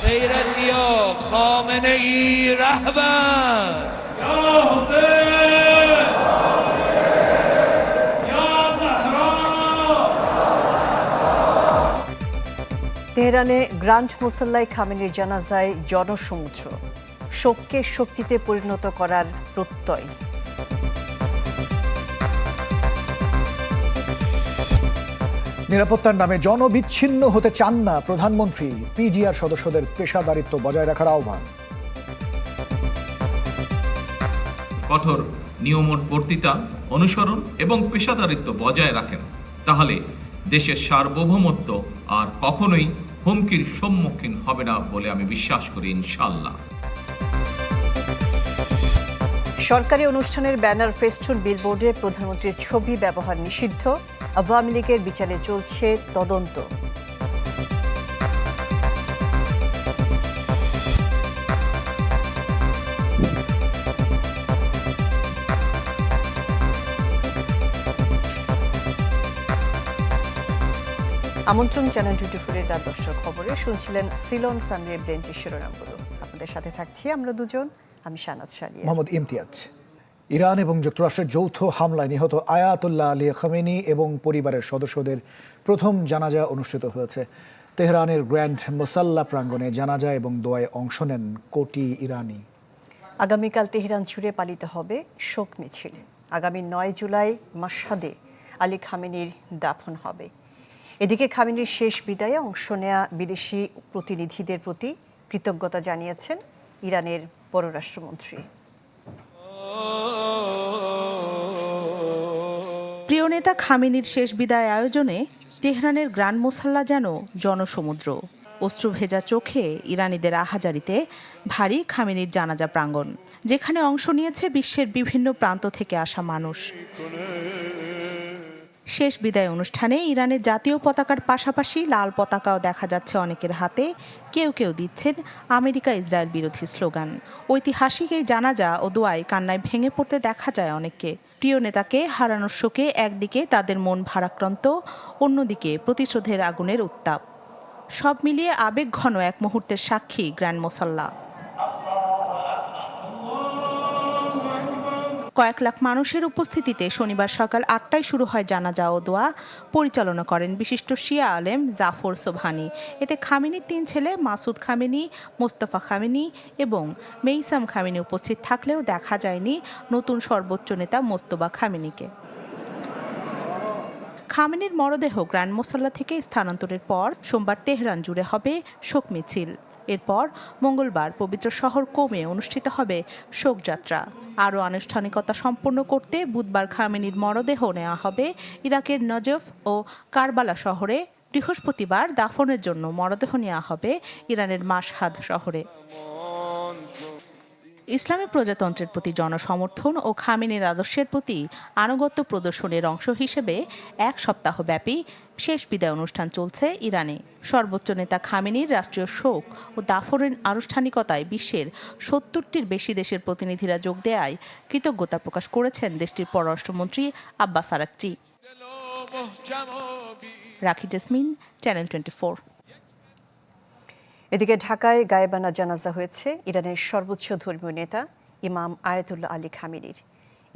غیرتی و خامنه ای رهبر তেহরানে grand মুসাল্লায় খামেনির জানাজায় জনসমুদ্র, শোককে শক্তিতে পরিণত করার প্রত্যয়। নিরাপত্তার নামে জনবিচ্ছিন্ন হতে চান না প্রধানমন্ত্রী, পিজিআর সদস্যদের পেশাদারিত্ব বজায় রাখার আহ্বান। কঠোর নিয়মবর্তিতা অনুসরণ এবং পেশাদারিত্ব বজায় রাখেন, তাহলে দেশের সার্বভৌমত্ব আর কখনোই হুমকির সম্মুখীন হবে না বলে আমি বিশ্বাস করি, ইনশাআল্লাহ। সরকারি অনুষ্ঠানের ব্যানার, ফেস্টুন, বিলবোর্ডে প্রধানমন্ত্রীর ছবি ব্যবহার নিষিদ্ধ। আওয়ামী লীগের বিচারে চলছে তদন্ত। আমন্ত্রণ চ্যানেল 24-এর রাত 10টার খবরে শুনছিলেন সিলন ফ্যামিলি ব্রেঞ্চের শিরোনামগুলো। আপনাদের সাথে থাকছি আমরা দুজন, আমি শানাত শারিয়া, মোহাম্মদ ইমতিয়াজ। ইরান এবং যুক্তরাষ্ট্রের যৌথ হামলায় নিহত আয়াতুল্লাহ আলী খামেনি এবং পরিবারের সদস্যদের প্রথম জানাজা অনুষ্ঠিত হয়েছে। তেহরানের গ্র্যান্ড মুসাল্লা প্রাঙ্গণে জানাজা এবং দোয়ায় অংশ নেন কোটি ইরানি। আগামীকাল তেহরান জুড়ে পালিত হবে শোক মিছিল। আগামী 9 জুলাই মাশহাদে আলী খামেনির দাফন হবে। এদিকে খামেনির শেষ বিদায়ে অংশ নেয়া বিদেশি প্রতিনিধিদের প্রতি কৃতজ্ঞতা জানিয়েছেন ইরানের পররাষ্ট্রমন্ত্রী। প্রিয় নেতা খামেনির শেষ বিদায় আয়োজনে তেহরানের গ্র্যান্ড মুসাল্লা যেন জনসমুদ্র। অশ্রুভেজা চোখে ইরানিদের আহাজারিতে ভারী খামেনির জানাজা প্রাঙ্গণ, যেখানে অংশ নিয়েছে বিশ্বের বিভিন্ন প্রান্ত থেকে আসা মানুষ। শেষ বিদায় অনুষ্ঠানে ইরানের জাতীয় পতাকার পাশাপাশি লাল পতাকাও দেখা যাচ্ছে অনেকের হাতে। কেউ কেউ দিচ্ছেন আমেরিকা ইসরায়েল বিরোধী স্লোগান। ঐতিহাসিক এই জানাজা ও দোয়ায় কান্নায় ভেঙে পড়তে দেখা যায় অনেককে। প্রিয় নেতাকে হারানোর শোকে একদিকে তাদের মন ভারাক্রান্ত, অন্যদিকে প্রতিশোধের আগুনের উত্তাপ। সব মিলিয়ে আবেগঘন এক মুহূর্তের সাক্ষী গ্র্যান্ড মুসাল্লা। কয়েক লাখ মানুষের উপস্থিতিতে শনিবার সকাল 8টায় শুরু হয় জানাজা ও দোয়া। পরিচালনা করেন বিশিষ্ট শিয়া আলেম জাফর সোবহানি। এতে খামেনির 3 ছেলে মাসুদ খামেনি, মোস্তফা খামেনি এবং মেইসাম খামেনি উপস্থিত থাকলেও দেখা যায়নি নতুন সর্বোচ্চ নেতা মোস্তফা খামেনিকে। খামেনির মরদেহ গ্র্যান্ড মুসাল্লা থেকে স্থানান্তরের পর সোমবার তেহরান জুড়ে হবে শোক মিছিল। এরপর মঙ্গলবার পবিত্র শহর কোমে অনুষ্ঠিত হবে শোকযাত্রা। আরও আনুষ্ঠানিকতা সম্পন্ন করতে বুধবার খামেনির মরদেহ নেওয়া হবে ইরাকের নজফ ও কারবালা শহরে। বৃহস্পতিবার দাফনের জন্য মরদেহ নেওয়া হবে ইরানের মাশহাদ শহরে। ইসলামী প্রজাতন্ত্রের প্রতি জনসমর্থন ও খামেনির আদর্শের প্রতি আনুগত্য প্রদর্শনের অংশ হিসেবে 1 সপ্তাহব্যাপী শেষ বিদায় অনুষ্ঠান চলছে ইরানে। সর্বোচ্চ নেতা খামেনির রাষ্ট্রীয় শোক ও দাফনের আনুষ্ঠানিকতায় বিশ্বের 70টির বেশি দেশের প্রতিনিধিরা যোগ দেয়ায় কৃতজ্ঞতা প্রকাশ করেছেন দেশটির পররাষ্ট্রমন্ত্রী আব্বাস আরাকচি। রাখি জেসমিন, চ্যানেল 24। এদিকে ঢাকায় গায়েবানা জানাজা হয়েছে ইরানের সর্বোচ্চ ধর্মীয় নেতা ইমাম আয়াতুল্লাহ আলী খামেনির।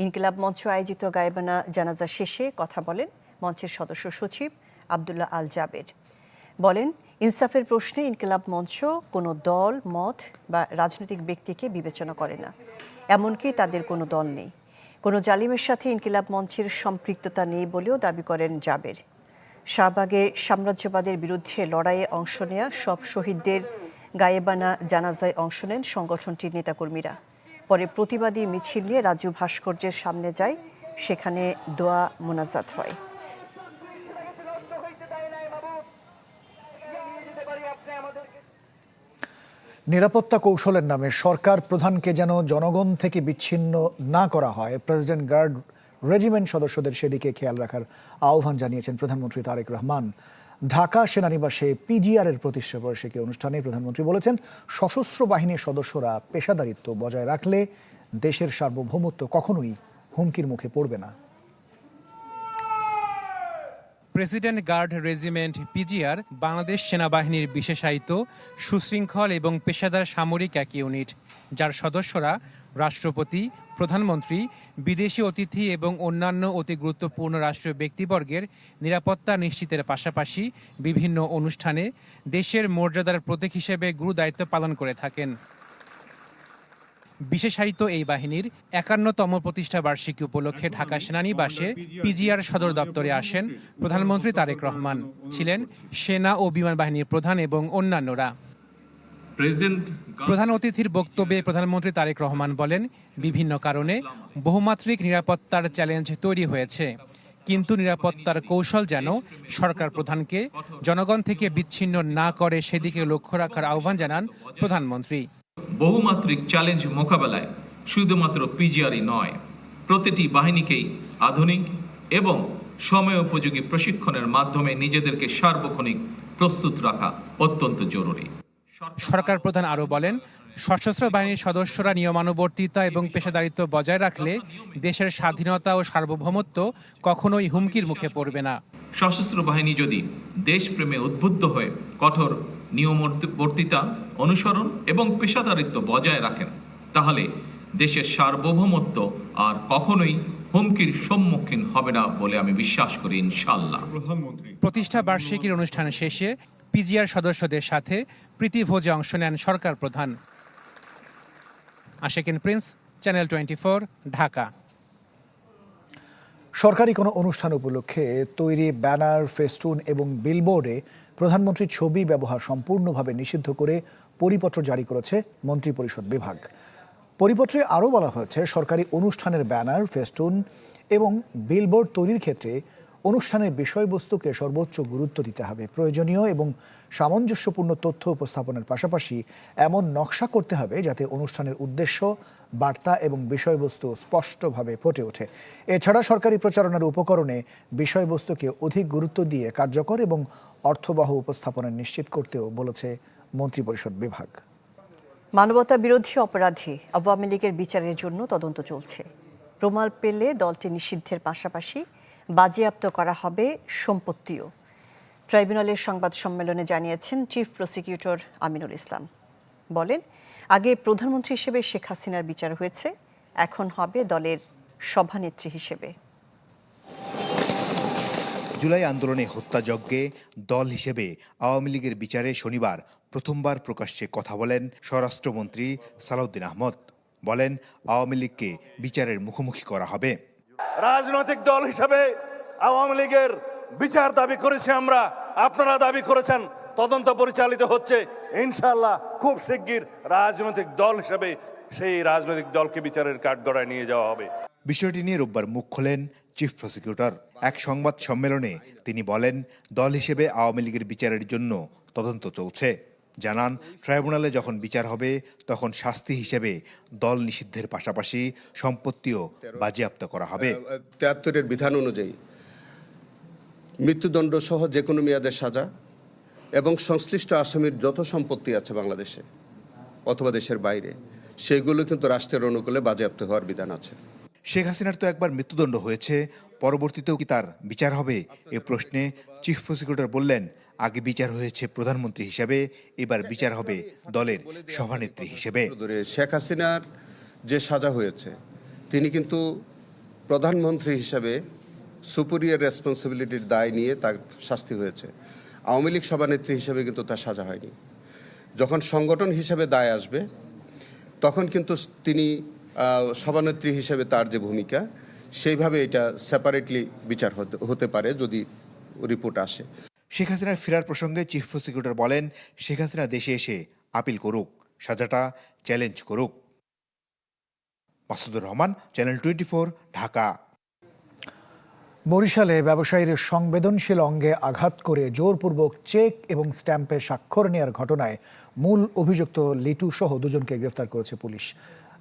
ইনকিলাব মঞ্চ আয়োজিত গায়েবানা জানাজা শেষে কথা বলেন মঞ্চের সদস্য সচিব আব্দুল্লাহ আল জাবের। বলেন, ইনসাফের প্রশ্নে ইনকিলাব মঞ্চ কোনো দল, মত বা রাজনৈতিক ব্যক্তিকে বিবেচনা করে না, এমনকি তাদের কোনো দল নেই। কোনো জালিমের সাথে ইনকিলাব মঞ্চের সম্পৃক্ততা নেই বলেও দাবি করেন জাবের। শাহবাগে সাম্রাজ্যবাদের বিরুদ্ধে লড়াইয়ে অংশ নেয়া সব শহীদদের গায়েবানা জানাজায় অংশ নেন সংগঠনটির নেতাকর্মীরা। পরে প্রতিবাদী মিছিল নিয়ে রাজু ভাস্কর্যের সামনে যায়, সেখানে দোয়া মোনাজাত হয়। নিরাপত্তা কৌশলের নামে সরকার প্রধানকে যেন জনগণ থেকে বিচ্ছিন্ন না করা হয়, প্রেসিডেন্ট গার্ড রেজিমেন্ট সদস্যদের সেদিকে খেয়াল রাখার আহ্বান জানিয়েছেন প্রধানমন্ত্রী তারেক রহমান। ঢাকা সেনানিবাসে পিজিআরের প্রতিষ্ঠা বার্ষিকী অনুষ্ঠানে প্রধানমন্ত্রী বলেছেন, সশস্ত্র বাহিনীর সদস্যরা পেশাদারিত্ব বজায় রাখলে দেশের সার্বভৌমত্ব কখনোই হুমকির মুখে পড়বে না। President guard regiment PGR Bangladesh সেনাবাহিনীর বিশেষায়িত সুশৃঙ্খল এবং পেশাদার সামরিক এক ইউনিট, যার সদস্যরা রাষ্ট্রপতি, প্রধানমন্ত্রী, বিদেশি অতিথি এবং অন্যান্য অতি গুরুত্বপূর্ণ রাষ্ট্রীয় ব্যক্তিবর্গের নিরাপত্তা নিশ্চিতের পাশাপাশি বিভিন্ন অনুষ্ঠানে দেশের মর্যাদার প্রতীক হিসেবে গুরু দায়িত্ব পালন করে থাকেন। বিশেষায়িত এই বাহিনীর ৫১তম প্রতিষ্ঠা বার্ষিকী উপলক্ষে ঢাকা সেনানিবাসে পিজিআর সদর দপ্তরে আসেন প্রধানমন্ত্রী তারেক রহমান, ছিলেন সেনা ও বিমান বাহিনীর প্রধান এবং অন্যান্যরা। প্রধান অতিথির বক্তব্যে প্রধানমন্ত্রী তারেক রহমান বলেন, বিভিন্ন কারণে বহুমাত্রিক নিরাপত্তার চ্যালেঞ্জ তৈরি হয়েছে, কিন্তু নিরাপত্তার কৌশল যেন সরকার প্রধানকে জনগণ থেকে বিচ্ছিন্ন না করে সেদিকে লক্ষ্য রাখার আহ্বান জানান প্রধানমন্ত্রী। বহুমাত্রিক চ্যালেঞ্জ মোকাবেলায় শুধুমাত্র পিজিআরই নয়, প্রতিটি বাহিনীকেই আধুনিক এবং সময়োপযোগী প্রশিক্ষণের মাধ্যমে নিজেদেরকে সার্বক্ষণিক প্রস্তুত রাখা অত্যন্ত জরুরি। সরকার প্রধান আরও বলেন, সশস্ত্র বাহিনীর সদস্যরা নিয়মানুবর্তিতা এবং পেশাদারিত্ব বজায় রাখলে দেশের স্বাধীনতা ও সার্বভৌমত্ব কখনোই হুমকির মুখে পড়বে না। সশস্ত্র বাহিনী যদি দেশপ্রেমে উদ্বুদ্ধ হয়ে কঠোর নিয়মানুবর্তিতা অনুসরণ এবং পেশাদারিত্ব বজায় রাখেন, তাহলে দেশের সার্বভৌমত্ব আর কখনোই হুমকির সম্মুখীন হবে না বলে আমি বিশ্বাস করি, ইনশাআল্লাহ। প্রতিষ্ঠা বার্ষিকীর অনুষ্ঠান শেষে পিজিআর সদস্যদের সাথে প্রীতিভোজে অংশ নেন সরকার প্রধান। আশেকিন প্রিন্স, চ্যানেল 24, ঢাকা। সরকারি কোনো অনুষ্ঠান উপলক্ষে তৈরি ব্যানার, ফেস্টুন এবং বিলবোর্ডে প্রধানমন্ত্রীর ছবি ব্যবহার সম্পূর্ণভাবে নিষিদ্ধ করে পরিপত্র জারি করেছে মন্ত্রিপরিষদ বিভাগ। পরিপত্রে আরও বলা হয়েছে, সরকারি অনুষ্ঠানের ব্যানার, ফেস্টুন এবং বিলবোর্ড তৈরির ক্ষেত্রে অনুষ্ঠানের বিষয়বস্তুকে সর্বোচ্চ গুরুত্ব দিতে হবে। প্রয়োজনীয় এবং সামঞ্জস্যপূর্ণ তথ্য উপস্থাপনের পাশাপাশি এমন নকশা করতে হবে যাতে অনুষ্ঠানের উদ্দেশ্য, বার্তা এবং বিষয়বস্তু স্পষ্টভাবে ফুটে ওঠে। এছাড়া সরকারি প্রচারণার উপকরণে বিষয়বস্তুকে অধিক গুরুত্ব দিয়ে কার্যকর এবং অর্থবহ উপস্থাপনা নিশ্চিত করতেও বলেছে মন্ত্রিপরিষদ বিভাগ। মানবতা বিরোধী অপরাধে আওয়ামী লীগের বিচারের জন্য তদন্ত চলছে। প্রমাণ পেলে দলটি নিষিদ্ধের পাশাপাশি বাজেয়াপ্ত করা হবে সম্পত্তিও। ট্রাইব্যুনালের সংবাদ সম্মেলনে জানিয়েছেন চিফ প্রসিকিউটর আমিনুল ইসলাম। বলেন, আগে প্রধানমন্ত্রী হিসেবে শেখ হাসিনার বিচার হয়েছে, এখন হবে দলের সভানেত্রী হিসেবে। জুলাই আন্দোলনে হত্যাযজ্ঞে দল হিসেবে আওয়ামী লীগের বিচারে শনিবার প্রথমবার প্রকাশ্যে কথা বলেন স্বরাষ্ট্রমন্ত্রী সালাউদ্দিন আহমদ। বলেন, আওয়ামী লীগকে বিচারের মুখোমুখি করা হবে। রাজনৈতিক দল হিসেবে আওয়ামী লীগের বিচার দাবি করেছি আমরা, আপনারা দাবি করেছেন, তদন্ত পরিচালিত হচ্ছে। ইনশাআল্লাহ খুব শিগগির রাজনৈতিক দল হিসেবে সেই রাজনৈতিক দলকে বিচারের কাঠগড়ায় নিয়ে যাওয়া হবে। বিষয়টি নিয়ে রোববার মুখ খোলেন চিফ প্রসিকিউটর। এক সংবাদ সম্মেলনে তিনি বলেন, দল হিসেবে আওয়ামী লীগের বিচারের জন্য তদন্ত চলছে। জানান, ট্রাইব্যুনালে যখন বিচার হবে তখন শাস্তি হিসেবে দল নিষিদ্ধের পাশাপাশি সম্পত্তিও বাজেয়াপ্ত করা হবে। ৭৩-এর বিধান অনুযায়ী মৃত্যুদণ্ড সহ যে কোনো মেয়াদের সাজা এবং সংশ্লিষ্ট আসামির যত সম্পত্তি আছে বাংলাদেশে অথবা দেশের বাইরে, সেগুলো কিন্তু রাষ্ট্রের অনুকূলে বাজেয়াপ্ত হওয়ার বিধান আছে। শেখ হাসিনার তো একবার মৃত্যুদণ্ড হয়েছে, পরবর্তীতেও কি তার বিচার হবে? এ প্রশ্নে চিফ প্রসিকিউটর বললেন, আগে বিচার হয়েছে প্রধানমন্ত্রী হিসেবে, এবার বিচার হবে দলের সভানেত্রী হিসেবে। শেখ হাসিনার যে সাজা হয়েছে, তিনি কিন্তু প্রধানমন্ত্রী হিসেবে সুপিরিয়র রেসপন্সিবিলিটির দায় নিয়ে তার শাস্তি হয়েছে। আওয়ামী লীগ সভানেত্রী হিসেবে কিন্তু তার সাজা হয়নি। যখন সংগঠন হিসেবে দায় আসবে তখন কিন্তু তিনি সভানেত্রী হিসেবে তার যে ভূমিকা, সেইভাবে এটা সেপারেটলি বিচার হতে পারে যদি রিপোর্ট আসে। শেখ হাসিনার ফেরার প্রসঙ্গে চিফ প্রসিকিউটর বলেন, শেখ হাসিনা দেশে এসে আপিল করুক, সাজাটা চ্যালেঞ্জ করুক। মাসুদুর রহমান, চ্যানেল 24, ঢাকা। বরিশালে ব্যবসায়ীর সংবেদনশীল অঙ্গে আঘাত করে জোরপূর্বক চেক এবং স্ট্যাম্পে স্বাক্ষর নেওয়ার ঘটনায় মূল অভিযুক্ত লিটু সহ দুজনকে গ্রেফতার করেছে পুলিশ।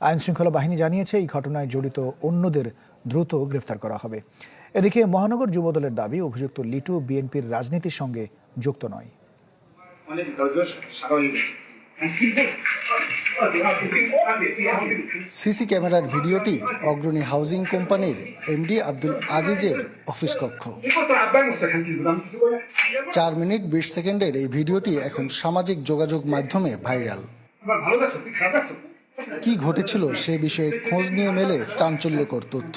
আইনশৃঙ্খলা বাহিনী জানিয়েছে, এই ঘটনায় জড়িত অন্যদের দ্রুত গ্রেফতার করা হবে। এদিকে মহানগর যুবদলের দাবি, অভিযুক্ত লিটু বিএনপির রাজনীতির সঙ্গে যুক্ত নয়। সিসি ক্যামেরার ভিডিওটি অগ্রণী হাউজিং কোম্পানির এমডি আব্দুল আজিজের অফিস কক্ষ। 4 মিনিট 20 সেকেন্ডের এই ভিডিওটি এখন সামাজিক যোগাযোগ মাধ্যমে ভাইরাল। কি ঘটেছিল সে বিষয়ে খোঁজ নিয়ে মেলে চাঞ্চল্যকর তথ্য।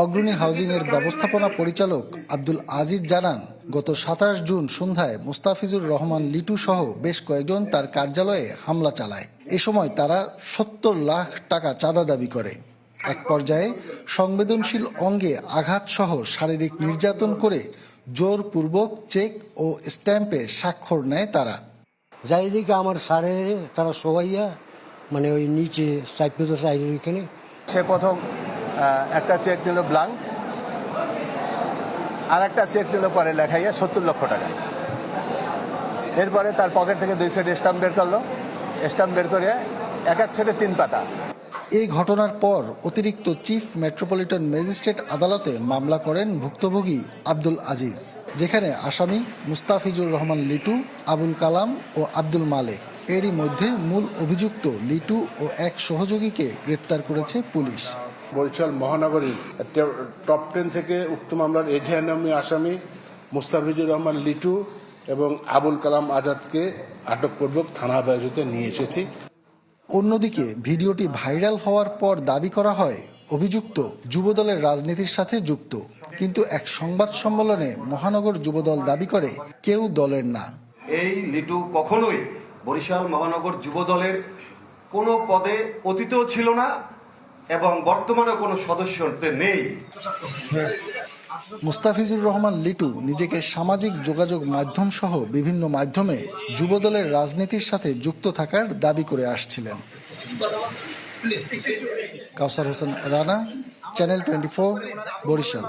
অগ্রণী হাউজিং এর ব্যবস্থাপনা পরিচালক আব্দুল আজিজ জানান, গত 27 জুন সন্ধ্যায় মুস্তাফিজুর রহমান লিটু সহ বেশ কয়েকজন তার কার্যালয়ে হামলা চালায়। এ সময় তারা 70 লাখ টাকা চাঁদা দাবি করে। এক পর্যায়ে সংবেদনশীল অঙ্গে আঘাত সহ শারীরিক নির্যাতন করে জোরপূর্বক চেক ও স্ট্যাম্পে স্বাক্ষর নেয় তারা। যাইদিকে আমার সারে তারা সবাইয়া মানে ওই নিচে সাইডের ওইখানে সে প্রথম একটা চেক দিল ব্লাঙ্ক, আর একটা চেক দিল পরে লেখাইয়া 70 লক্ষ টাকা। এরপরে তার পকেট থেকে 2 সেট স্ট্যাম্প বের করলো, স্ট্যাম্প বের করে এক সেটে 3 পাতা। এই ঘটনার পর অতিরিক্ত চিফ মেট্রোপলিটন ম্যাজিস্ট্রেট আদালতে মামলা করেন ভুক্তভোগী আব্দুল আজিজ, যেখানে আসামি মুস্তাফিজুর রহমান লিটু, আবুল কালাম ও আব্দুল মালেক। এরই মধ্যে মূল অভিযুক্ত লিটু ও এক সহযোগীকে গ্রেপ্তার করেছে পুলিশ। বরিশাল মহানগরীর টপ 10 থেকে উক্ত মামলার এজাহারনামী আসামি মুস্তাফিজুর রহমান লিটু এবং আবুল কালাম আজাদকে আটকপূর্বক থানা হেফাজতে নিয়ে এসেছি। অন্যদিকে ভিডিওটি ভাইরাল হওয়ার পর দাবি করা হয় অভিযুক্ত যুবদলের রাজনীতির সাথে যুক্ত, কিন্তু এক সংবাদ সম্মেলনে মহানগর যুবদল দাবি করে কেউ দলের না। এই লিটু কখনোই বরিশাল মহানগর যুবদলের কোনো পদে অতীতেও ছিল না এবং বর্তমানে কোনো সদস্যতে নেই। মুস্তাফিজুর রহমান লিটু নিজেকে সামাজিক যোগাযোগ মাধ্যম সহ বিভিন্ন মাধ্যমে যুবদলের রাজনীতির সাথে যুক্ত থাকার দাবি করে আসছিলেন। কাউসার হোসেন রানা, চ্যানেল 24, বরিশাল।